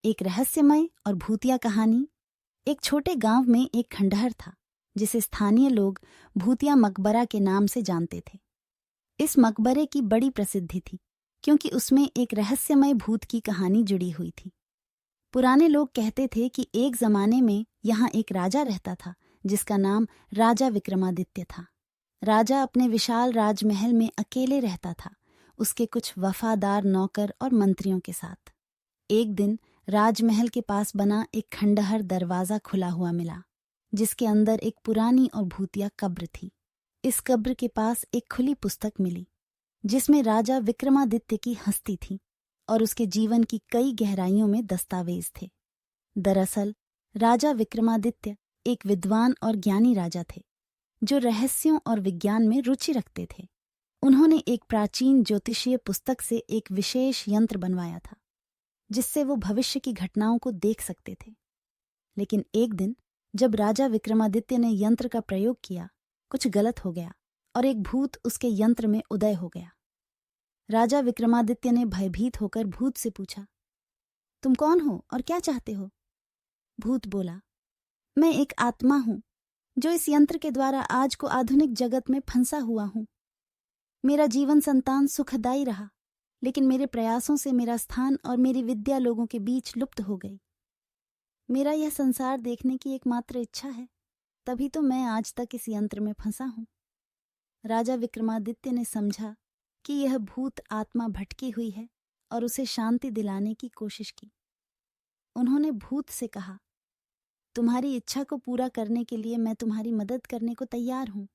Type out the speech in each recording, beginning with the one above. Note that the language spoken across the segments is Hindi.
एक रहस्यमय और भूतिया कहानी। एक छोटे गांव में एक खंडहर था जिसे स्थानीय लोग भूतिया मकबरा के नाम से जानते थे। इस मकबरे की बड़ी प्रसिद्धि थी क्योंकि उसमें एक रहस्यमय भूत की कहानी जुड़ी हुई थी। पुराने लोग कहते थे कि एक जमाने में यहाँ एक राजा रहता था जिसका नाम राजा विक्रमादित्य था। राजा अपने विशाल राजमहल में अकेले रहता था, उसके कुछ वफादार नौकर और मंत्रियों के साथ। एक दिन राजमहल के पास बना एक खंडहर दरवाजा खुला हुआ मिला, जिसके अंदर एक पुरानी और भूतिया कब्र थी। इस कब्र के पास एक खुली पुस्तक मिली जिसमें राजा विक्रमादित्य की हस्ती थी और उसके जीवन की कई गहराइयों में दस्तावेज थे। दरअसल राजा विक्रमादित्य एक विद्वान और ज्ञानी राजा थे जो रहस्यों और विज्ञान में रुचि रखते थे। उन्होंने एक प्राचीन ज्योतिषीय पुस्तक से एक विशेष यंत्र बनवाया था जिससे वो भविष्य की घटनाओं को देख सकते थे। लेकिन एक दिन जब राजा विक्रमादित्य ने यंत्र का प्रयोग किया, कुछ गलत हो गया और एक भूत उसके यंत्र में उदय हो गया। राजा विक्रमादित्य ने भयभीत होकर भूत से पूछा, तुम कौन हो और क्या चाहते हो? भूत बोला, मैं एक आत्मा हूं जो इस यंत्र के द्वारा आज को आधुनिक जगत में फंसा हुआ हूं। मेरा जीवन संतान सुखदायी रहा, लेकिन मेरे प्रयासों से मेरा स्थान और मेरी विद्या लोगों के बीच लुप्त हो गई। मेरा यह संसार देखने की एकमात्र इच्छा है, तभी तो मैं आज तक इस यंत्र में फंसा हूं। राजा विक्रमादित्य ने समझा कि यह भूत आत्मा भटकी हुई है और उसे शांति दिलाने की कोशिश की। उन्होंने भूत से कहा, तुम्हारी इच्छा को पूरा करने के लिए मैं तुम्हारी मदद करने को तैयार हूं।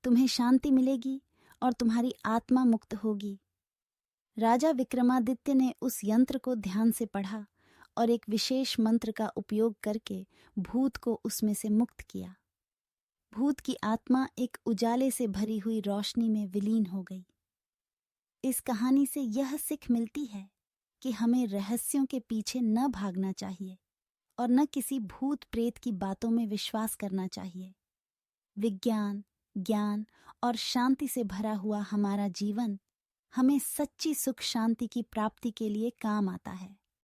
तुम्हें शांति मिलेगी और तुम्हारी आत्मा मुक्त होगी। राजा विक्रमादित्य ने उस यंत्र को ध्यान से पढ़ा और एक विशेष मंत्र का उपयोग करके भूत को उसमें से मुक्त किया। भूत की आत्मा एक उजाले से भरी हुई रोशनी में विलीन हो गई। इस कहानी से यह सीख मिलती है कि हमें रहस्यों के पीछे न भागना चाहिए और न किसी भूत प्रेत की बातों में विश्वास करना चाहिए। विज्ञान, ज्ञान और शांति से भरा हुआ हमारा जीवन हमें सच्ची सुख शांति की प्राप्ति के लिए काम आता है।